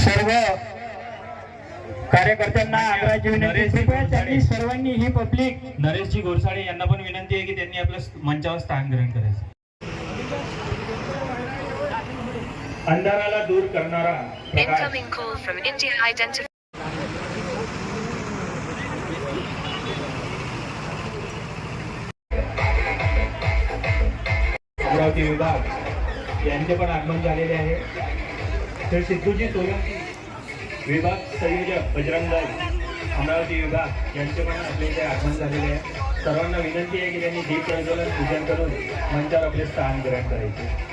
सर्व कार्यकर्त्यांना आग्रहाची विनंती, त्यांनी सर्वांनी ही पब्लिक नरेशजी घोरसाडे यांना पण विनंती आहे की त्यांनी आपल्या मंचावर स्थान ग्रहण करायचं. अंधाराला दूर करणारा Incoming call from India identified. Amravati विभाग यांचे पण आगमन झालेले आहे. तर सिद्धूजी सोलंकी विभाग संयोजक बजरंग दल अमरावती विभाग यांचे पण आपले इथे आगमन झालेले आहे. सर्वांना विनंती आहे की त्यांनी दीप प्रज्वलन पूजन करून मंचावर आपले स्थान ग्रहण करायचे.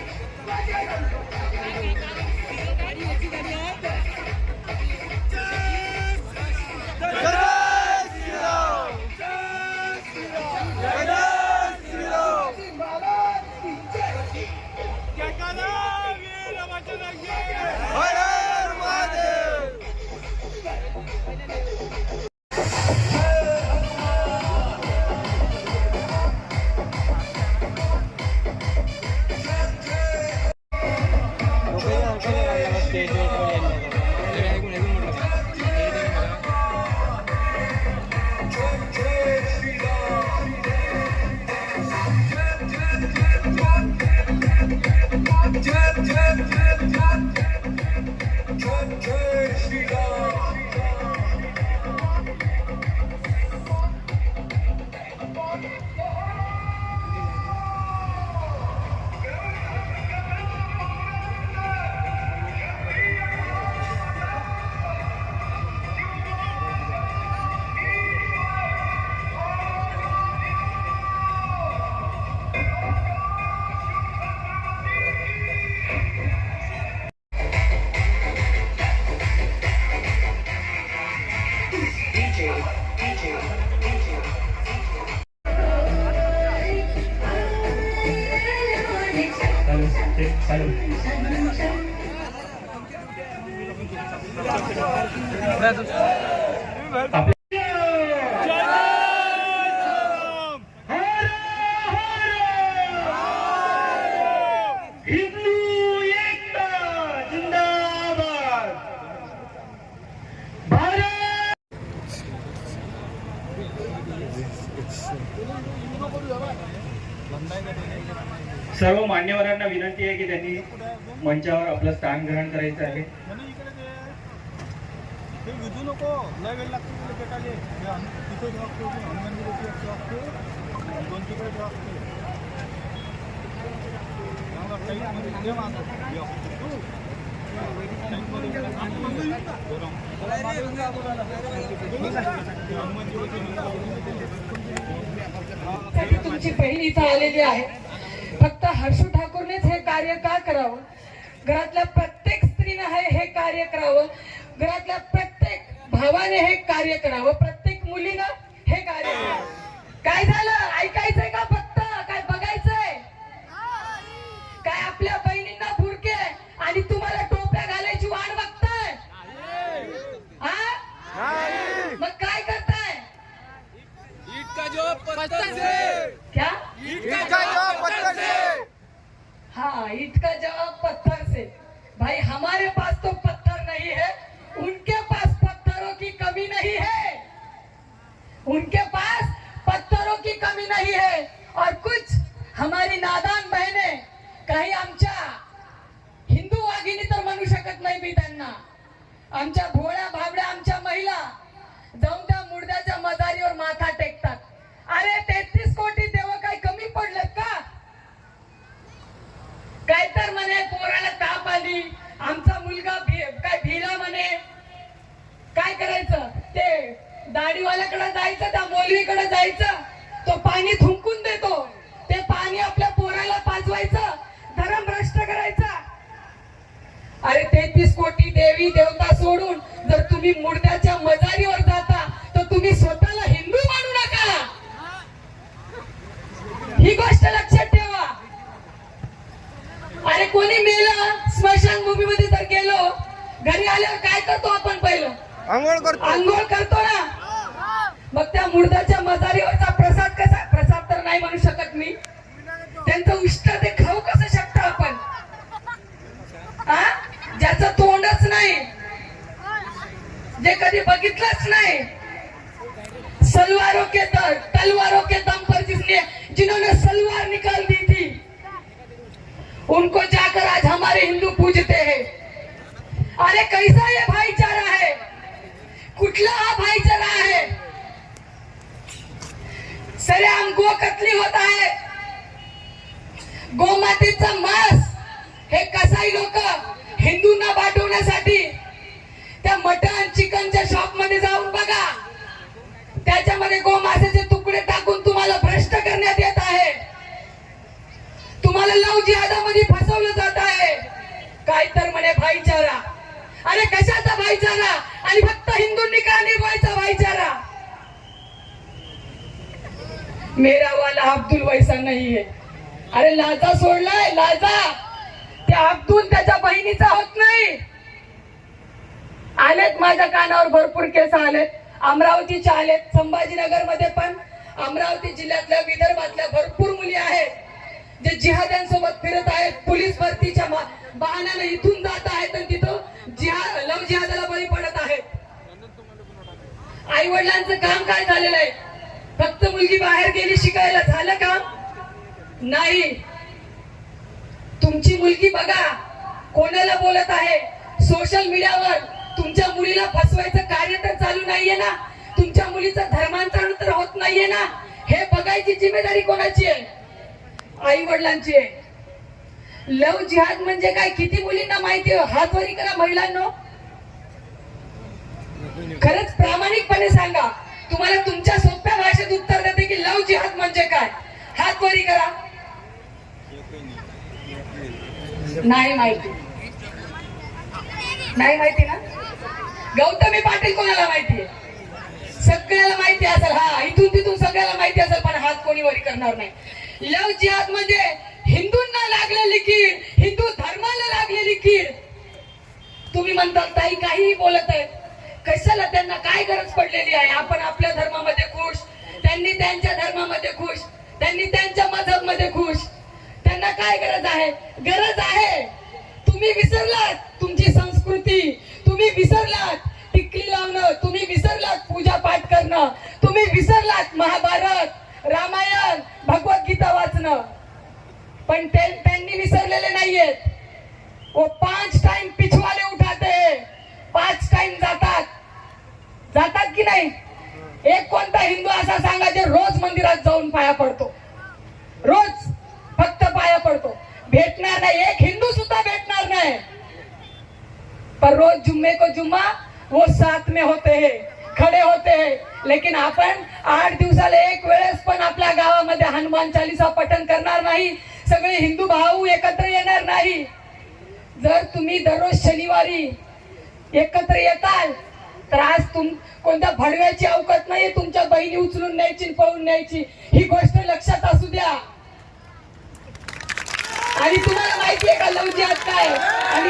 सर्व मान्यवरांना विनंती आहे की त्यांनी मंचावर आपलं स्थान ग्रहण करायचं आहे. तुमची बहीण इथं आलेली आहे. फक्त हर्षू ठाकूरनेच हे कार्य का करावं? घरातल्या प्रत्येक स्त्रीने हे कार्य करावं. घरातल्या प्रत्येक भावाने हे कार्य करावं. प्रत्येक मुलीनं हे कार्य करावं. काय झालं? ऐकायचंय का? फक्त काय बघायचंय? काय आपल्या बहिणींना फुरके आणि तुम्हाला टोप्या घालायची वाट बघताय? मग काय करताय? ईट का जवाब पत्थर से. क्या? ईट का जवाब पत्थर से. हाँ, ईट का जवाब पत्थर से. भाई हमारे पास तो पत्थर नहीं है, उनके पास पत्थरों की कमी नहीं है. उनके पास पत्थरों की कमी नहीं है. और कुछ हमारी नादान बहने, काही आमच्या हिंदू वाघिणी तर म्हणू शकत नाही मी त्यांना, आमच्या भोळ्या भाबड्या आमच्या महिला जाऊन त्या मुर्द्याच्या मजारीवर माथा टेकतात. अरे 33 कोटी देव काय कमी पडलेत का? काय तर म्हणे पोराला ताप आली, आमचा मुलगा काय भिला म्हणे. काय करायचं? ते दाढीवाल्याकडे जायचं, त्या मौलवीकडे जायचं, तो पाणी थुंकून देतो, ते पाणी आपल्या पोराला पाजवायचं, धर्म भ्रष्ट करायचा. अरे 33 कोटी देवी देवता सोडून जर तुम्ही मुर्द्याच्या मजारीवर जाता तर तुम्ही स्वतःला हिंदू मानू नका. ही गोष्ट लक्षात ठेवा. अरे कोणी मेलं स्मशानभूमीमध्ये जर गेलो, घरी आल्यावर काय करतो आपण? पहिलं आंघोळ करतो ना. मग त्या मुर्दाच्या मजारीवरचा प्रसाद कसा, प्रसाद तर नाही म्हणू शकत मी, त्यांचं उष्ट ते खाऊ कसं शकतो आपण? ज्याचं तोंडच नाही, जे कधी बघितलंच नाही, तलवारों के दम पर जिन्होंने सलवार निकाल दी थी, उनको जाकर आज हमारे हिंदू पूजते हैं. अरे कैसा ये भाईचारा है? कुठला हा भाईचारा आहे? सरेआम गो कत्ली होत आहे. गोमातेचं मांस हे कसाई लोक हिंदूंना वाटवण्यासाठी त्या मटण चिकनच्या शॉप मध्ये जाऊन बघा, त्याच्यामध्ये गोमांसाचे तुकडे टाकून तुम्हाला भ्रष्ट करण्यात येत आहे. तुम्हाला लव जिहादामध्ये फसवलं जात आहे. काय तर म्हणे भाईचारा. अरे कशाचा भाईचारा? आणि फक्त हिंदूंनी का निभवायचा भाईचारा? मेरा वाला अब्दुल वैसा नाही है. अरे लाजा सोडलाय, लाजा. त्या अब्दुल त्याच्या बहिणीचा होत नाही. आलेत माझ्या कानावर भरपूर केस आलेत, अमरावतीच्या आलेत, संभाजीनगर मध्ये पण, अमरावती जिल्ह्यातल्या, विदर्भातल्या भरपूर मुली आहेत जे जिहाद्यांसोबत फिरत आहेत. पोलीस भरतीच्या बहाण्याने इथून जात आहेत आणि तिथं लव जिहादाला बळी पडत आहेत. आई वडिलांचं काम काय झालेलं आहे? फक्त मुलगी बाहेर गेली शिकायला, झालं काम? नाही. तुमची मुलगी बघा कोणाला बोलत आहे सोशल मीडियावर. तुमच्या मुलीला फसवायचं कार्य तर चालू नाहीये ना? तुमच्या मुलीचं धर्मांतरण तर होत नाहीये ना? हे बघायची जिम्मेदारी कोणाची आहे? आई वडिलांची आहे. लव जिहाद म्हणजे काय किती मुलींना माहिती आहे? हात वरी करा महिलांनो. खरंच प्रामाणिकपणे सांगा, तुम्हाला तुमच्या सोप्या भाषेत उत्तर देते की लव जिहाद म्हणजे काय. हात वरी करा. नाही माहिती, नाही माहिती ना? गौतमी पाटील कोणाला माहितीये? सगळ्याला माहिती असेल. हा, इथून तिथून सगळ्याला माहिती असेल, पण हात कोणी वरी करणार नाही. लव जिहाद म्हणजे हिंदूंना लागलेली कीड, हिंदू धर्माला लागलेली कीड. तुम्ही म्हणता ताई काहीही बोलत आहेत, कशाला? त्यांना काय गरज पडलेली आहे? आपण आपल्या धर्मामध्ये खुश, त्यांनी त्यांच्या धर्मामध्ये खुश, त्यांनी त्यांच्या मजहब मध्ये खुश. त्यांना काय गरज आहे? गरज आहे. तुम्ही विसरलात तुमची संस्कृती, तुम्ही विसरलात टिकली लावणं, तुम्ही विसरलात पूजा पाठ करणं, तुम्ही विसरलात महाभारत, रामायण, भगवद्गीता वाचणं. पण त्यांनी विसरलेले नाहीयेत. वो 5 टाइम पिछवाले उठाते, 5 टाइम जातात. जातात की नाही? एक कोणता हिंदू असा सांगा जे रोज मंदिरात जाऊन पाया पडतो? रोज फक्त पाया पडतो. भेटणार नाही, एक हिंदू सुद्धा भेटणार नाही. पर रोज जुम्मे को जुम्मा वो साथ में होते हैं, खड़े होते हैं. लेकिन आपण 8 दिवसाला एक वेळेस पण आपल्या गावामध्ये हनुमान चालीसा पठण करणार नाही. सगळे हिंदू भाऊ एकत्र येणार नाही. जर तुम्ही दररोज शनिवारी एकत्र येताल तर आज कोणत्या भडव्याची अवकात नाहीये तुमच्या बहिणी उचलून न्यायची, पळून न्यायची. ही गोष्ट लक्षात असू द्या. आणि तुम्हाला माहितीये का लव जिहाद काय? आणि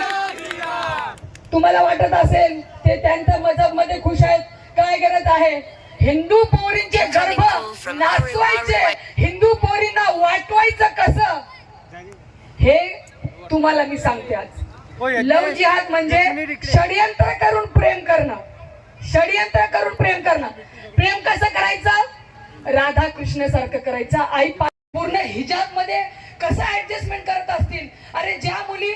तुम्हाला वाटत असेल ते त्यांच्या मजहब मध्ये खुश आहेत, काय गरज आहे? हिंदू पोरींचे गर्भ नाचवायचे, हिंदू पोरींना वाटवायचं कसं हे तुम्हाला मी सांगते आज. लव जिहाद म्हणजे षडयंत्र करून प्रेम करणं, षडयंत्र करून प्रेम करणं. प्रेम कसं करायचं? राधा कृष्ण सारखं करायचं. आई पूर्ण हिजाब मध्ये कसं ऍडजस्टमेंट करत असतील? अरे ज्या मुली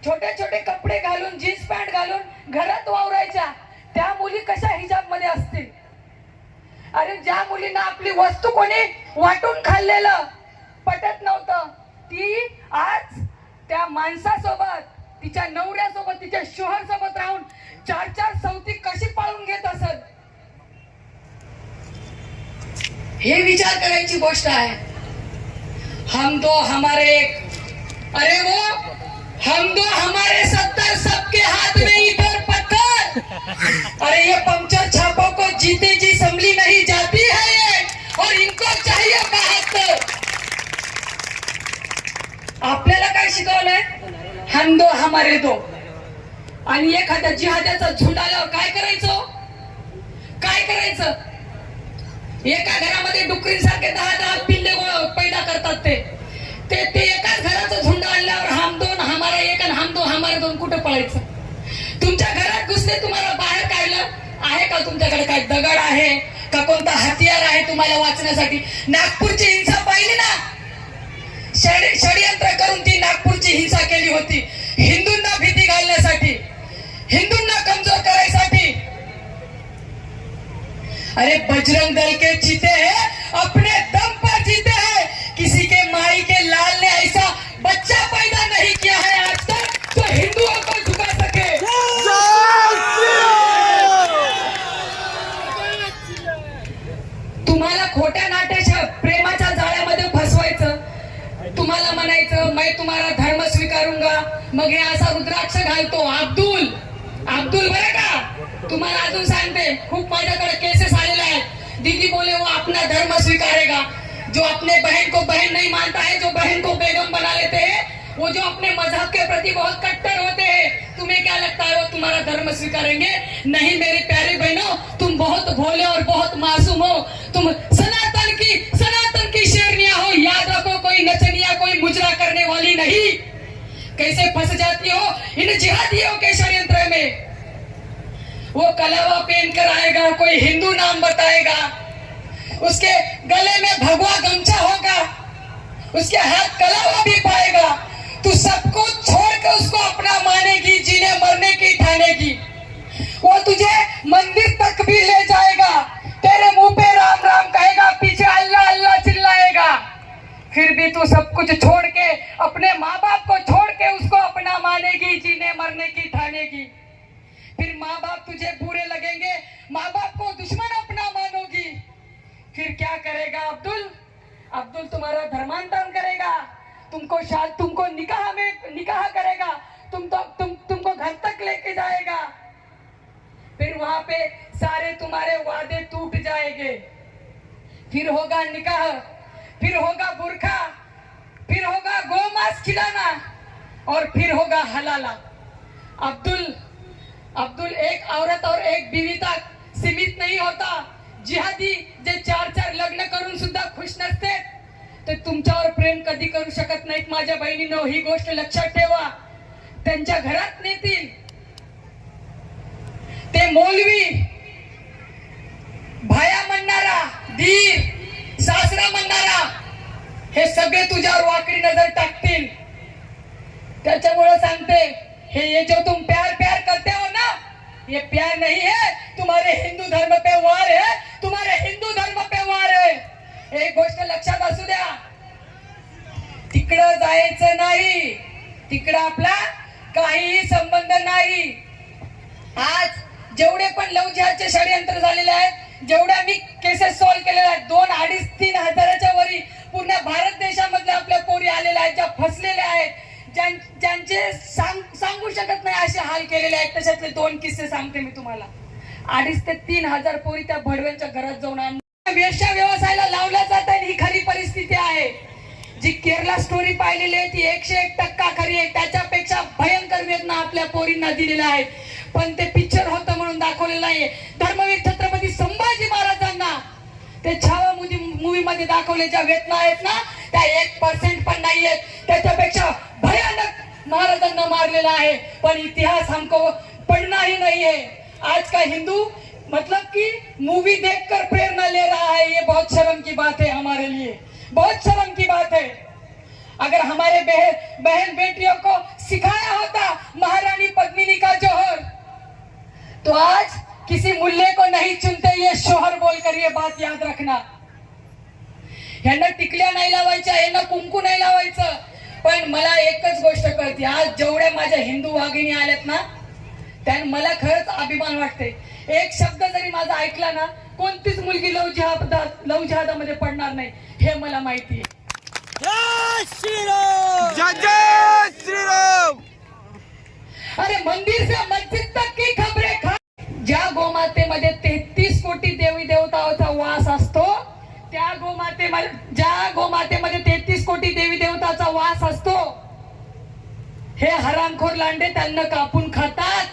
छोटे छोटे कपडे घालून, जीन्स पॅन्ट घालून घरात वावरायच्या, त्या मुली कशा हिजाब मध्ये असतील? अरे ज्या मुलींना आपली वस्तू कोणी वाटून खाल्लेलं पटत नव्हतं, ती आज त्या माणसासोबत, तिच्या नवऱ्यासोबत, तिच्या शोहर सोबत राहून 4-4 सौती कशी पाळून घेत असत? हे विचार करायची गोष्ट आहे. हम दो हमारे एक, अरे वो हम दो हमारे 70 सबके हाथ में इधर पत्थर. अरे ये पंक्चर छापों को जीते जी संभली नहीं जाती है ये, और इनको चाहिए 72. आपल्याला काय काय शिकवलंय? हम दो हमारे दो. आणि एखाद्या जिहाद्याचा झुंड आल्यावर काय करायचं? काय करायचं? एका घरामध्ये डुकरीसारखे 10-10 पिल्ले पैदा करतात ते एकाच घराचं झुंड आणल्यावर हम दोन हमारा एक आणि हम दो हमारे दोन कुठं पळायचं? तुमच्या घरात घुसले, तुम्हाला बाहेर काढलं आहे का? तुमच्याकडे काय दगड आहे का कोणता हत्यार आहे तुम्हाला वाचण्यासाठी? नागपूरची हिंसा पाहिली ना? षडयंत्र करून ती नागपूरची हिंसा केली होती, हिंदूंना भीती घालण्यासाठी, हिंदूंना कमजोर करायसाठी. अरे बजरंग दल के चीते हैं, अपने दम पर जीते हैं. किसी के माई के लाल ने ऐसा बच्चा पैदा नहीं किया है आज तक जो हिंदुओं को झुका सके. तुम्हाला खोट्या नाट्याच्या प्रेमाच्या जाळ्यामध्ये फसवायचं, तुम्हाला म्हणायचं मैं तुम्हारा धर्म स्वीकारूंगा, मग हे असा रुद्राक्ष घालतो अब्दुल बरं का. तुम्हाला अजून सांगते, खूप माझ्याकडे केसेस आलेल्या आहेत. दीदी बोले वो अपना धर्म स्वीकारेगा, जो अपने बहन को बहन नहीं मानता है, जो बहन को बेगम बना लेते हैं, वो जो अपने मजहब के प्रति बहुत कट्टर होते हैं, तुम्हें क्या लगता है वो तुम्हारा धर्म स्वीकारेंगे? नहीं मेरे प्यारे बहनों, तुम बहुत भोले और बहुत मासूम हो. तुम सनातन की शेरनियां हो. याद रखो, कोई नचनिया, कोई मुजरा करने वाली नहीं. कैसे फंस जाती हो इन जिहादियों के षड्यंत्र में. वो कलावा पहन कर आएगा, कोई हिंदू नाम बताएगा, उसके गले में भगवा गमछा होगा, उसके हाथ कलावा भी पाएगा. तू सब कुछ छोड़ कर उसको अपना मानेगी, जीने मरने की ठानेगी. वो तुझे मंदिर तक भी ले जाएगा, तेरे मुंह पे राम राम कहेगा, पीछे अल्लाह अल्लाह चिल्लाएगा. फिर भी तू सब कुछ छोड़ के, अपने माँ बाप को छोड़ के उसको अपना मानेगी, जीने मरने की ठानेगी. फिर माँ बाप तुझे बुरे लगेंगे, माँ बाप को दुश्मन अपना मानोगी. फिर क्या करेगा अब्दुल तुम्हारा धर्मांतरण करेगा, तुमको निकाह करेगा, तुमको घर तक लेके जाएगा. फिर वहां पे सारे तुम्हारे वादे टूट जाएंगे. फिर होगा निकाह, फिर होगा बुरखा, फिर होगा गोमांस खिलाना, और फिर होगा हलाला. अब्दुल एक औरत और एक बीवी तक सीमित नहीं होता. जिहादी जे 4-4 लग्न करून सुद्धा खुश नसते, ते तुमच्यावर प्रेम कधी करू शकत नाहीत. माझ्या बहिणींनो, ही गोष्ट लक्षात ठेवा. त्यांच्या घरात नेतील ते मौलवी, भाया म्हणणारा, धीर, सासरा म्हणणारा, हे सगळे तुझ्यावर वाकडी नजर टाकतील. त्याच्यामुळे सांगते, ये जो तुम प्यार करते हो ना, ये प्यार नहीं है, तुम्हारे हिंदू धर्म पे वार है, तुम्हारे हिंदू धर्म पे वार है. एक गोष्ट लक्षात असू द्या, तिकडं जायचं नाही, तिकडं आपला काहीही संबंध नाही. आज जेवढे पण लव जिहादचे षडयंत्र झालेले आहेत, जेवढ्या मी केसेस सॉल्व्ह केलेल्या आहेत, 2-2.5-3 हजाराच्या वरी पूर्ण भारत देशामधल्या आपल्या पोरी आलेल्या आहेत, ज्या फसलेल्या आहेत, ज्यांचे सांगू शकत नाही असे हाल केलेले आहेत. तशातले 2 किस्से सांगते मी तुम्हाला. 2,500 ते 3,000 पोरी त्या भडव्यांच्या घरात जाऊन वेश्या व्यवसायाला लावल्या जात आहे. ही खरी परिस्थिती आहे. जी केरला स्टोरी पाहिलेली आहे ती 101% खरी आहे. त्याच्यापेक्षा भयंकर वेदना आपल्या पोरींना दिलेल्या आहेत, पण ते पिक्चर होतं म्हणून दाखवलेलं नाहीये. धर्मवीर छत्रपती संभाजी महाराजांना ते छावा मूवी मध्ये दाखवले ज्या वेदना आहेत ना, त्या 1% पण नाहीयेत. त्याच्यापेक्षा भयानक महाराजांना मारलेला आहे, पण इतिहास हमको पढ़ना ही नहीं है. आज का हिंदू मतलब कि मूवी देखकर प्रेरणा ले रहा है. ये बहुत शर्म की बात है हमारे लिए, बहुत शर्म की बात है. अगर हमारे बहन बेटियों को सिखाया होता महारानी पद्मिनी का जौहर, तो आज किसी मुल्ले को नहीं चुनते ये शोहर बोलकर. ये बात याद रखना. यांना टिकल्या नाही लावायच्या, यांना कुंकू नाही लावायचं. पण मला एकच गोष्ट कळते, आज जेवढ्या माझ्या हिंदू वाघिणी आल्यात ना, त्याने मला खरंच अभिमान वाटते. एक शब्द जरी माझा ऐकला ना, कोणतीच मुलगी लव जिहादामध्ये पडणार नाही, हे मला माहिती आहे. जय श्रीराम, जय श्रीराम. अरे मंदिर से मस्जिद तक की खबरें ज्या गोमातेमध्ये 33 कोटी देवी देवतांचा वास असतो, ज्या गोमातेमध्ये 33 कोटी देवी देवतांचा वास असतो, हे हरामखोर लांडे त्यांना कापून खातात.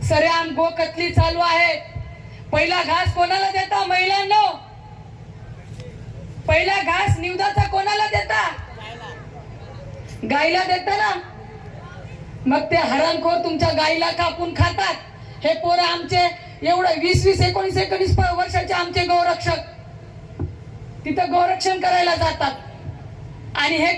सरेआम गो कतली चालू आहे. पहिला घास कोणाला देता महिलांनो? पहिला घास निवदाचा कोणाला देता? गाईला देता ना. मग ते हरामखोर तुमच्या गाईला कापून खातात. हे पोरं आमचे एवढं 20 19 वर्षाचे आमचे गौरक्षक तिथं गौरक्षण करायला जातात. आणि हे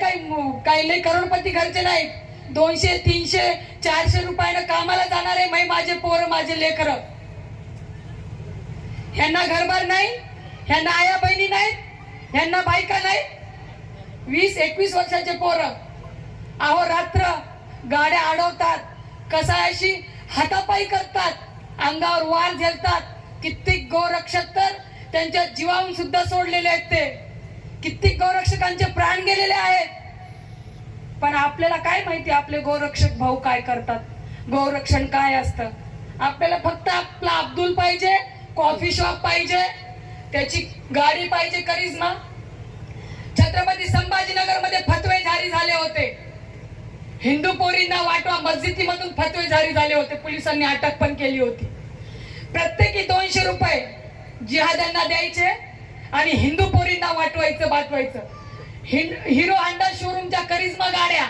काही लई करोडपती घरचे नाही. 200 300 400 रुपयानं कामाला जाणारे माझे पोरं माझे लेकर. ह्यांना घरबार नाही, ह्यांना आया बहिणी नाही, ह्यांना बायका नाही. 20 21 वर्षाचे पोरं अहो रात्र गाड्या अडवतात, कसायाशी हातापायी करतात, अंगावर वार झेलतात. कित्येक गौरक्षक तर त्यांच्या जीवाहून सुद्धा सोडलेले आहेत. ते कित्येक गौरक्षकांचे प्राण गेलेले आहेत. पण आपल्याला काय माहिती आपले गौरक्षक भाऊ काय करतात, गौरक्षण काय असतं. आपल्याला फक्त आपला अब्दुल पाहिजे, कॉफी शॉप पाहिजे, त्याची गाडी पाहिजे, करिश्मा. छत्रपती संभाजीनगर मध्ये फतवे जारी झाले होते. हिंदू पोरींना वाटवा मस्जिदीमधून फतवे जारी झाले होते. पोलिसांनी अटक पण केली होती. प्रत्येकी 200 रुपये जिहाद्यांना द्यायचे आणि हिंदू पोरींना वाटवायचं. हिरो होंडा शोरूमच्या करिश्मा गाड्या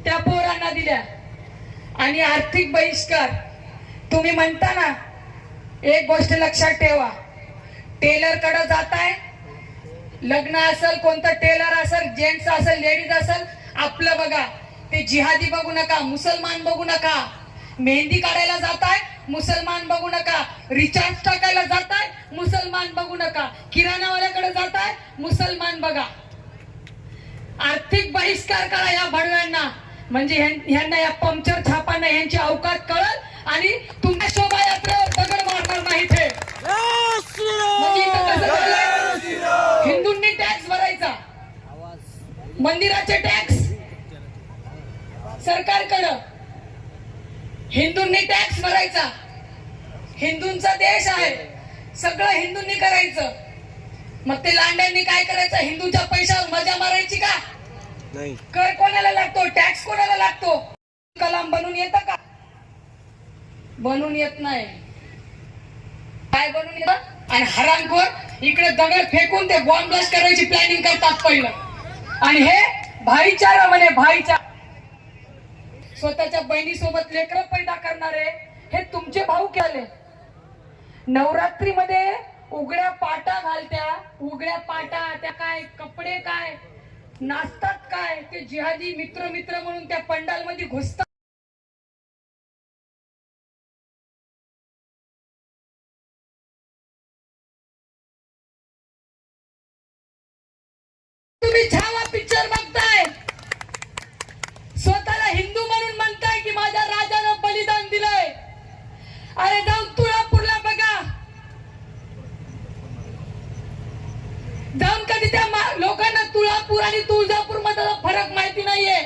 त्या पोरांना दिल्या. आणि आर्थिक बहिष्कार तुम्ही म्हणता ना, एक गोष्ट लक्षात ठेवा. टेलर कडे जाताय, लग्न असेल, कोणतं टेलर असेल, जेंट्स असेल, लेडीज असेल, आपलं बघा. ते जिहादी बघू नका, मुसलमान बघू नका. मेहंदी काढायला जाताय, मुसलमान बघू नका. रिचार्ज टाकायला जाताय, मुसलमान बघू नका. किराणावाल्याकडे जाताय, मुसलमान बघा. आर्थिक बहिष्कार करा या भडव्यांना. म्हणजे ह्यांना या पंक्चर छापांना यांची अवकात कळल आणि तुमच्या शोभायात्रेवर दगड मारणार नाही. ते म्हणजे इथं कसं झालंय, हिंदूंनी टॅक्स भरायचा, मंदिराचे टॅक्स सरकारकडं, हिंदूंनी टॅक्स भरायचा. हिंदूंचा देश आहे, सगळं हिंदूंनी करायचं. मग ते लांड्यांनी काय करायचं, हिंदूच्या पैशावर मजा मारायची का? नाही. कर कोणाला लागतो, टॅक्स कोणाला लागतो? कलाम बनून येतं का? बनून येत नाही. काय बनून येतं? आणि हरामखोर इकडे दगड फेकून ते बॉम्ब ब्लास्ट करायची प्लॅनिंग करतात पहिलं. आणि हे भाईचारा म्हणे, भाईचारा. स्वतःच्या बहिणीसोबत लेकरं पैदा करणारे हे तुमचे भाऊ केले. नवरात्री मध्ये उघड्या पाटा घालत्या, उघड्या पाटा, त्या काय कपडे, काय नाचतात, काय ते जिहादी मित्र म्हणून त्या पंडाल मध्ये घुसतात. तुम्ही छावा पिक्चर बघताय, स्वतःला हिंदू म्हणून म्हणताय की माझ्या राजानं बलिदान दिलंय. अरे जाऊन तुळजापूरला बघा, जाऊन कधी त्या लोकांना तुळजापूर आणि तुळजापूर मधला फरक माहिती नाहीये.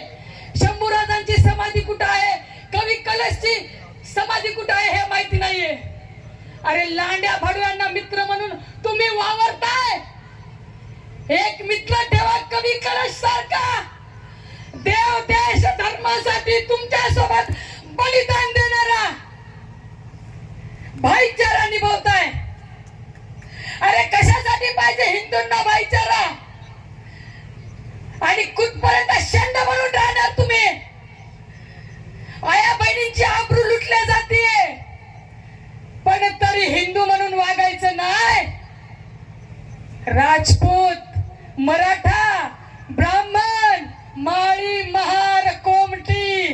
शंभूराजांची समाधी कुठं आहे, कवी कलशची समाधी कुठं आहे हे माहिती नाहीये. अरे लांड्या भडव्यांना मित्र म्हणून तुम्ही वावरताय. एक मित्र ठेवा कवी कलश सारखा, देव देश धर्मासाठी तुमच्या सोबत बलिदान देणारा. भाईचारा निभावताय. अरे कशासाठी पाहिजे हिंदूंना भाईचारा? आणि कुठपर्यंत शेंड म्हणून राहणार तुम्ही? आया बहिणींची आबरू लुटल्या जाते, पण तरी हिंदू म्हणून वागायचं नाही. राजपूत, मराठा, ब्राह्मण, माळी, महार, कोमटी,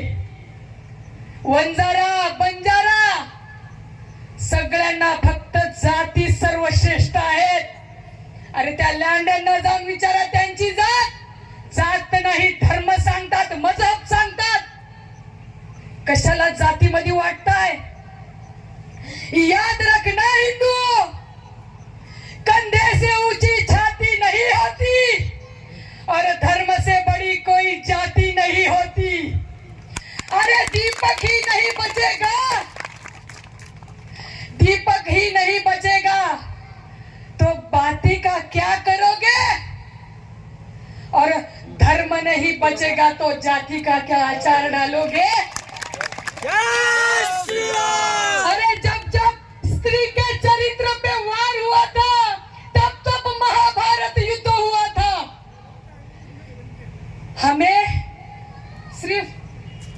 वंजारा, बंजारा सगळ्यांना फक्त जाती सर्वश्रेष्ठ आहेत. अरे त्या लांड्यांना जाऊन विचारा, त्यांची जात नाही, धर्म सांगतात, मजहब सांगतात. कशाला जातीमध्ये वाटताय? याद रखना हिंदू, कंधे से ऊंची छाती नहीं होती और धर्म से बड़ी कोई जाति नहीं होती. अरे दीपक ही नहीं बचेगा, दीपक ही नहीं बचेगा तो बाती का क्या करोगे? और धर्म नहीं बचेगा तो जाति का क्या अचार डालोगे? जय श्री राम। अरे जब जब स्त्री के चरित्र पे वार हुआ था, तब तब महाभारत युद्ध हुआ था। हमें सिर्फ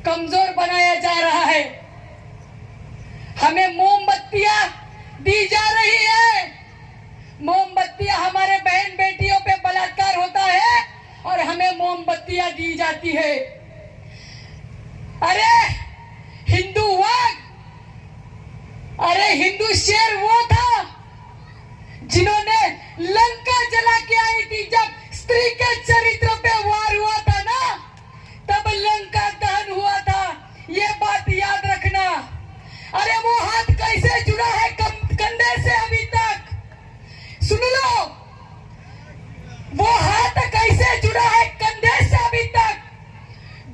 कमजोर बनाया जा रहा है, हमें मोमबत्तियां दी जा रही है। मोमबत्तियां हमारे बहन बेटियों पे बलात्कार होता है और हमें मोमबत्तियां दी जाती है। अरे हिंदू वाघ, अरे हिंदू शेर वो था जिन्होंने लंका जला के आई थी। जब स्त्री के चरित्र पे वार हुआ था ना, तब लंका दहन हुआ था। ये बात याद रखना। अरे वो हाथ कैसे जुड़ा है कंधे से अभी तक? सुन लो, वो हाथ कैसे जुड़ा है कंधे से अभी तक?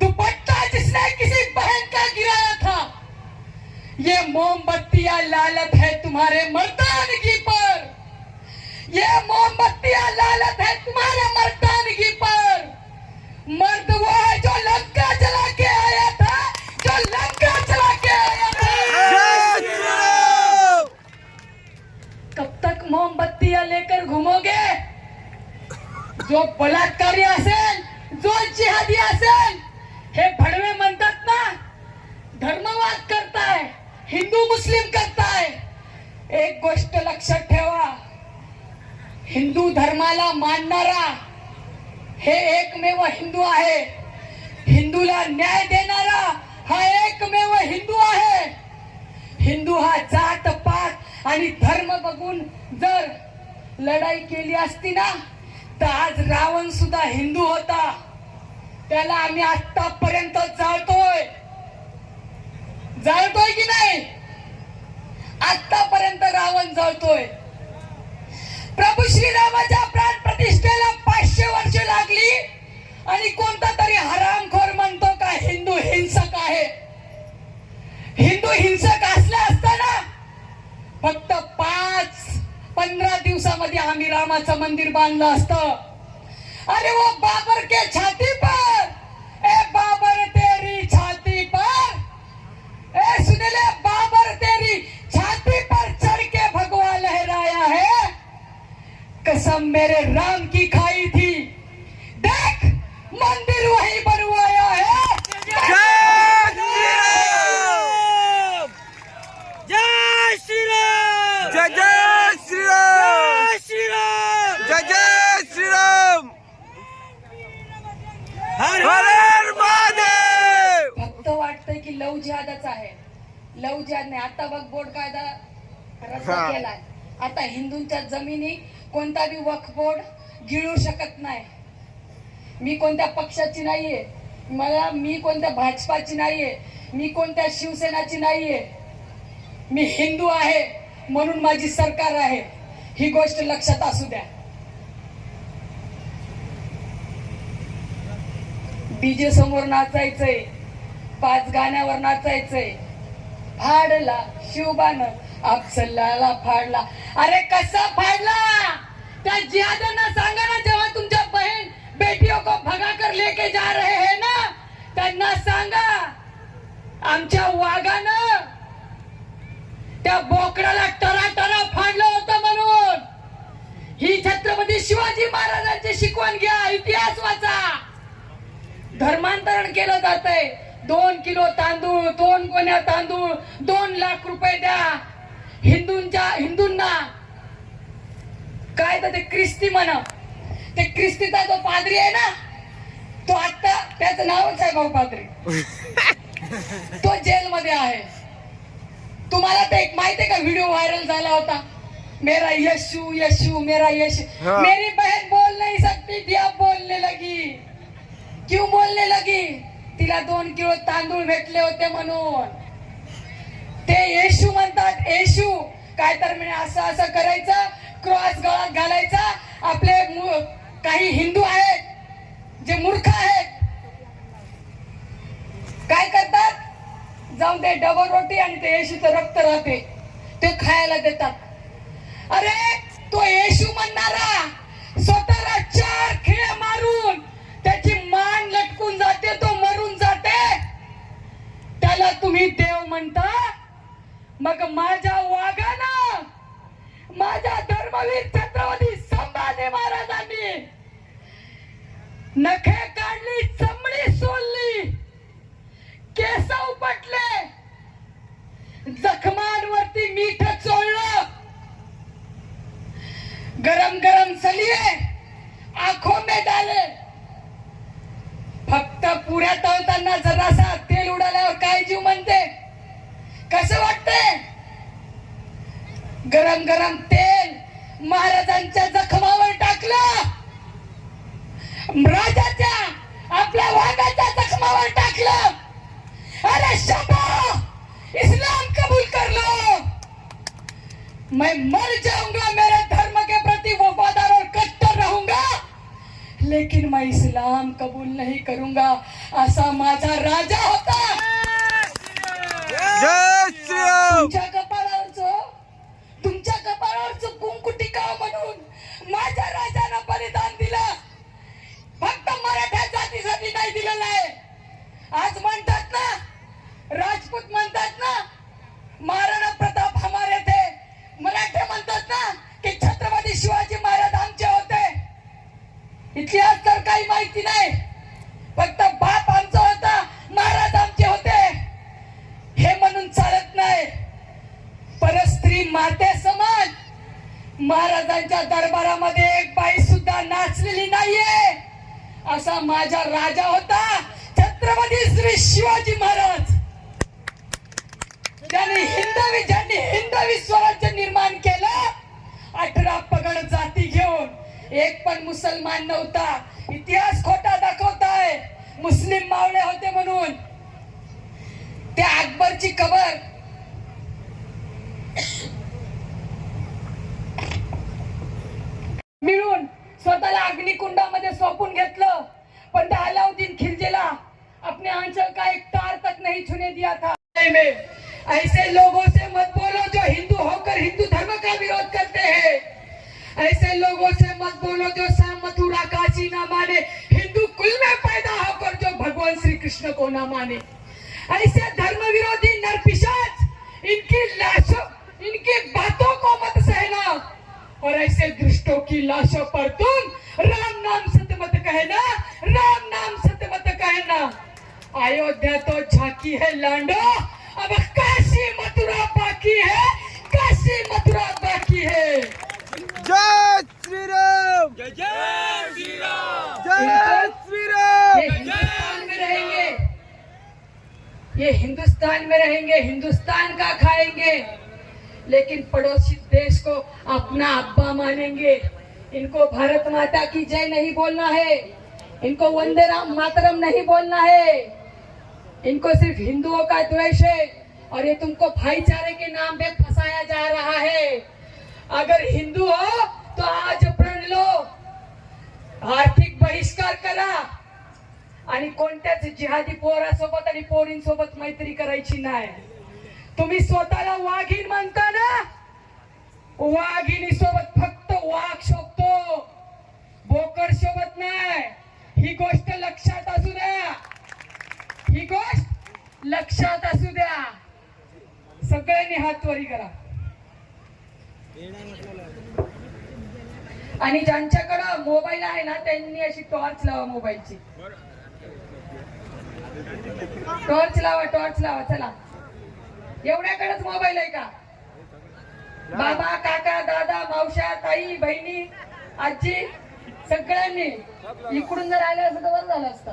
दुपट्टा जिसने किसी बहन का गिराया था। ये मोमबत्तियां लालत है तुम्हारे मर्दानगी पर। ये मोमबत्तियां लालत है तुम्हारे मर्दानगी पर। मर्द वो है जो लंका जला के आया था, जो लंका जला के आया था। जय श्री राम। कब तक मोमबत्तियां लेकर घूमोगे? जो बलात्कारी असेल, जो जिहादी असेल, हे भडवे म्हणतात ना, धर्मवाद करताय, हिंदू मुस्लिम करताय। एक गोष्ट लक्षात ठेवा, हिंदू धर्माला मानणारा हे एकमेव हिंदू आहे। हिंदूला न्याय देणारा हा एकमेव हिंदू आहे। हिंदू हा जात पात आणि धर्म बघून जर लढाई केली असती ना, तर आज रावण सुद्धा हिंदू होता। त्याला आम्ही आतापर्यंत जाळतोय की नाही? आतापर्यंत रावण जळतोय। प्रभू श्रीरामाच्या प्राण प्रतिष्ठेला 500 वर्ष लागली आणि कोणता तरी हरामखोर म्हणतो का हिंदू हिंसक आहे। हिंदू हिंसक असला असताना फक्त 5-15 दिवसामध्ये आम्ही रामाचं मंदिर बांधलं असतं। अरे वो बाबर के छाती पर, ए बाबर तेरी छाती पर, ए सुन ले बाबर तेरी छाती पर चढ़ के भगवा लहराया है। कसम मेरे राम की खाई थी, देख मंदिर वही बनवाया है। जय श्री राम। जय श्री राम। जय जय श्री राम। जय श्री राम। जय जय श्री राम। हर हर महादेव। फक्त वाटतंय की लव जिहादच आहे, लव जिहाद नाही। आता बघ बोर्ड कायदा रद्द केलाय। आता हिंदूंच्या जमिनी कोणता बी वक्फ बोर्ड गिळू शकत नाही। मी कोणत्या पक्षाची नाहीये, मी कोणत्या भाजपाची नाहीये, मी कोणत्या शिवसेनाची नाहीये। मी हिंदू आहे म्हणून माझी सरकार आहे, ही गोष्ट लक्षात असू द्या। डीजे समोर नाचायचंय, 5 गाण्यावर नाचायचंय। फाडला शिवबान अफसलाला फाडला। अरे कसा फाडला? त्या जिहाद्यांना सांगा ना, जेव्हा तुमच्या बहन बेटियों को भगा कर लेके जा रहे हैं ना, त्यांना सांगा आमच्या वाघानं त्या बोकडाला टराटरा फाडलं होतं म्हणून। ही छत्रपती शिवाजी महाराजांची शिकवण घ्या, इतिहास वाचा। धर्मांतरण केलं जातंय। 2 किलो तांदूळ, 2 गोण्या तांदूळ, 2 लाख रुपये द्या। हिंदूंना काय तर ते ख्रिस्ती म्हणा, ते ख्रिस्तीचा जो पादरी आहे ना, तो आता त्याचं नावच आहे भाऊ पादरी, तो जेलमध्ये आहे। तुम्हाला ते एक माहिती आहे का, व्हिडिओ व्हायरल झाला होता, मेरा यशु यशु मेरा यशु। मेरी बहन बोल नहीं सकती थी, अब बोलने लगी। क्यों बोलने लगी? तिला 2 किलो तांदूळ भेटले होते म्हणून। ते येशू म्हणतात, येशू काय तर म्हणे असं असं करायचं, क्रॉस गळ्यात घालायचा। आपले काही हिंदू आहेत जे मूर्ख आहेत, काय करतात, जाऊन ते डबल रोटी आणि ते येशूचं रक्त राहते ते खायला देतात। अरे तो येशू म्हणणारा स्वतःला 4 खिळे मारून त्याची मान मग माझ्या वाघानं, माझ्या धर्मवीर छत्रपती संभाजी महाराजांनी नखे काढली, चमडी सोलली, केस उपटले, जखमांवरती मीठ चोळलं, गरम गरम सलिये आंखों में डाले. फक्त पुऱ्या तळताना जरासा तेल उडाल्यावर काय जीव म्हणते, कसं वाटतंय? गरम गरम तेल महाराजांच्या जखमावर टाकलं, राजाच्या आपल्या वाघाच्या जखमावर टाकलं. अरे शबा, इस्लाम कबूल कर लो, मैं मर जाऊंगा, मेरे धर्म के प्रति वफादार और कट्टर रहूंगा, लेकिन मैं इस्लाम कबूल नहीं करूंगा. असा माझा राजा होता. जय श्रीराम. तुमच्या कपाळावरचं कुंकू टिकावं म्हणून माझ्या राजानं बलिदान दिलं. फक्त मराठा जातीसाठी नाही दिलेलं आहे. आज म्हणतात ना, राजपूत म्हणतात ना, महाराणा प्रताप हमारे थे, मराठे म्हणतात ना की छत्रपती शिवाजी महाराज आमचे होते. इतिहास तर काही माहिती नाही, फक्त बाप आमचा होता, महाराज आमचे होते हे म्हणून चालत नाही. परस्त्री माते समान महाराजांच्या दरबारामध्ये एक बाई सुद्धा नाचलेली नाहीये. असा माझा राजा होता छत्रपती श्री शिवाजी महाराज. ज्यांनी हिंदवी स्वराज्य निर्माण केलं. 18 पगड जाती घेऊन एक पण मुसलमान नव्हता. इतिहास खोटा दाखवताय, मुस्लिम मावळे होते म्हणून. त्या अकबरची कबर मिळून स्वतःला अग्निकुंडामध्ये सोपून घेतलं. पण त्या अलाउद्दीन खिलजीला अपने आंचल का एक तार तक नहीं छूने दिया था. ऐसे लोगों से मत बोलो जो हिंदू होकर हिंदू धर्म का विरोध करते हैं. ऐसे लोगों से मत बोलो जो शाम मथुरा काशी ना माने, हिंदू कुल में पैदा होकर जो भगवान श्री कृष्ण को ना माने. ऐसे धर्म विरोधी नरपिशाच, इनकी लाशों, इनकी बातों को मत सहना. और ऐसे दुष्टों की लाशों पर तुम राम नाम सत्य मत कहना, राम नाम सत्य मत कहना. अयोध्या तो झांकी है लांडो, अब काशी मथुरा बाकी है, काशी मथुरा बाकी है. जय श्रीराम. जय जय श्रीराम. जय श्रीराम. ये हिंदुस्तान में रहेंगे, ये हिंदुस्तान में रहेंगे, हिंदुस्तान का खाएंगे, लेकिन पड़ोसी देश को अपना अब्बा मानेंगे. इनको भारत माता की जय नहीं बोलना है, इनको वंदे मातरम नहीं बोलना है. इनको सिर्फ हिंदुओं का द्वेष है और ये तुमको भाईचारे के नाम पे फंसाया जा रहा है. अगर हिंदू हो तो आज प्रण लो, आर्थिक बहिष्कार करा आणि कोणत्याच जिहादी पोरासोबत आणि पोरींसोबत मैत्री करायची नाही. तुम्ही स्वतःला वाघीण म्हणता ना, वाघिणी सोबत फक्त वाघ शोभतो, बोकड शोभत नाही. ही गोष्ट लक्षात असू द्या, ही गोष्ट लक्षात असू द्या. सगळ्यांनी हात वरी करा. आणि ज्यांच्याकडे मोबाईल आहे ना त्यांनी अशी टॉर्च लावा, मोबाईलची टॉर्च लावा, टॉर्च लावा. चला, एवढ्याकडेच मोबाईल आहे का? बाबा, काका, दादा, मावश्या, ताई, बहिणी, आजी सगळ्यांनी इकडून जर आले असं तर बरं झालं असतं.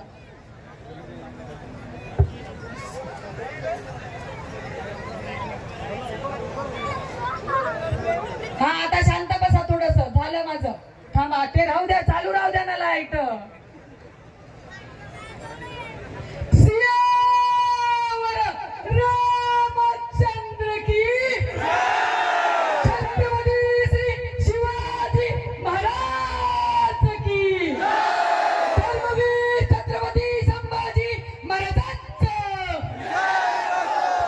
हा, आता शांत बसा, थोडस झालं माझं. थांबा, ते राहू द्या, चालू राहू द्या ना लाईट. रामचंद्र की छत्रपती श्री शिवाजी महाराज की, धर्मवीर छत्रपती संभाजी महाराजांचं.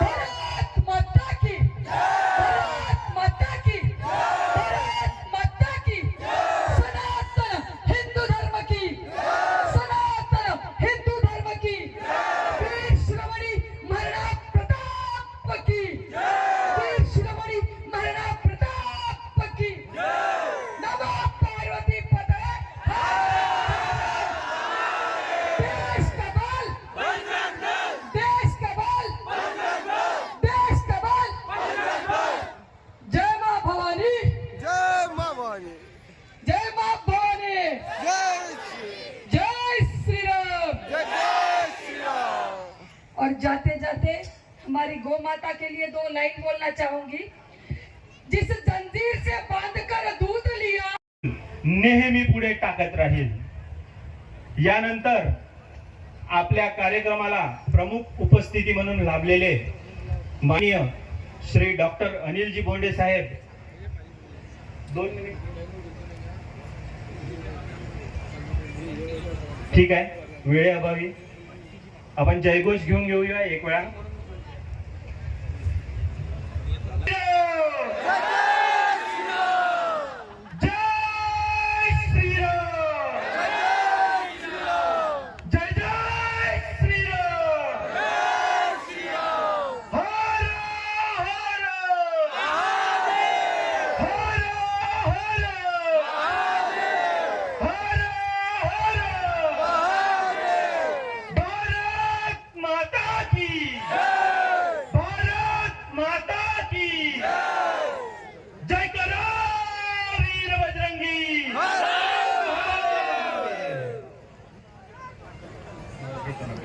भारत माता की, भारत माता की, भारत माता की, सनातन हिंदू धर्म की. और जाते जाते हमारी गौ माता के लिए 2 लाइन बोलना चाहूंगी। जिस जंजीर से बांधकर दूध लिया, नेहमी पुढे टाकत राहील। यानंतर आपल्या कार्यक्रमाला प्रमुख उपस्थिती म्हणून लाभलेले माननीय श्री डॉक्टर अनिलजी बोंडे साहेब 2 मिनिट। ठीक आहे, वेळेअभावी आपण जयघोष घेऊन घेऊया एक वेळा।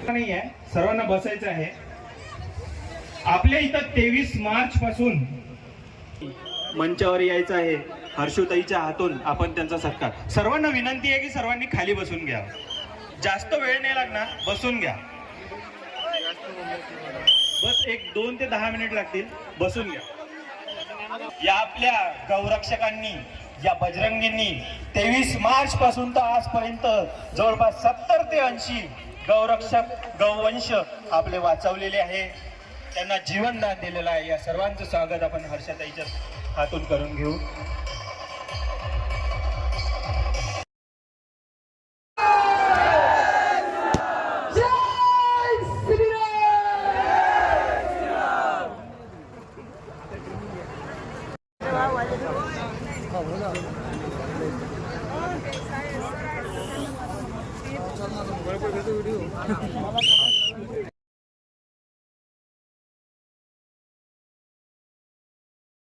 नाही आहे, सर्वांना बसायचं आहे। आपल्या इथं 23 मार्च पासून मंचावर यायचं आहे। हर्षुताईच्या हातून आपण त्यांचा सत्कार। सर्वांना विनंती आहे की सर्वांनी खाली बसून घ्या, जास्त वेळ नाही लागणार, बसून घ्या। बस 2 ते 10 मिनिट लागतील, बसून घ्या। या आपल्या गौरक्षकांनी, या बजरंगींनी 23 मार्च पासून तर आजपर्यंत जवळपास 70 ते 80 गौरक्षक गौवंश आपले वाचवलेले आहे, त्यांना जीवनदान दिलेलं आहे। या सर्वांचं स्वागत आपण हर्षताईच्या हातून करून घेऊ। व्हिडिओ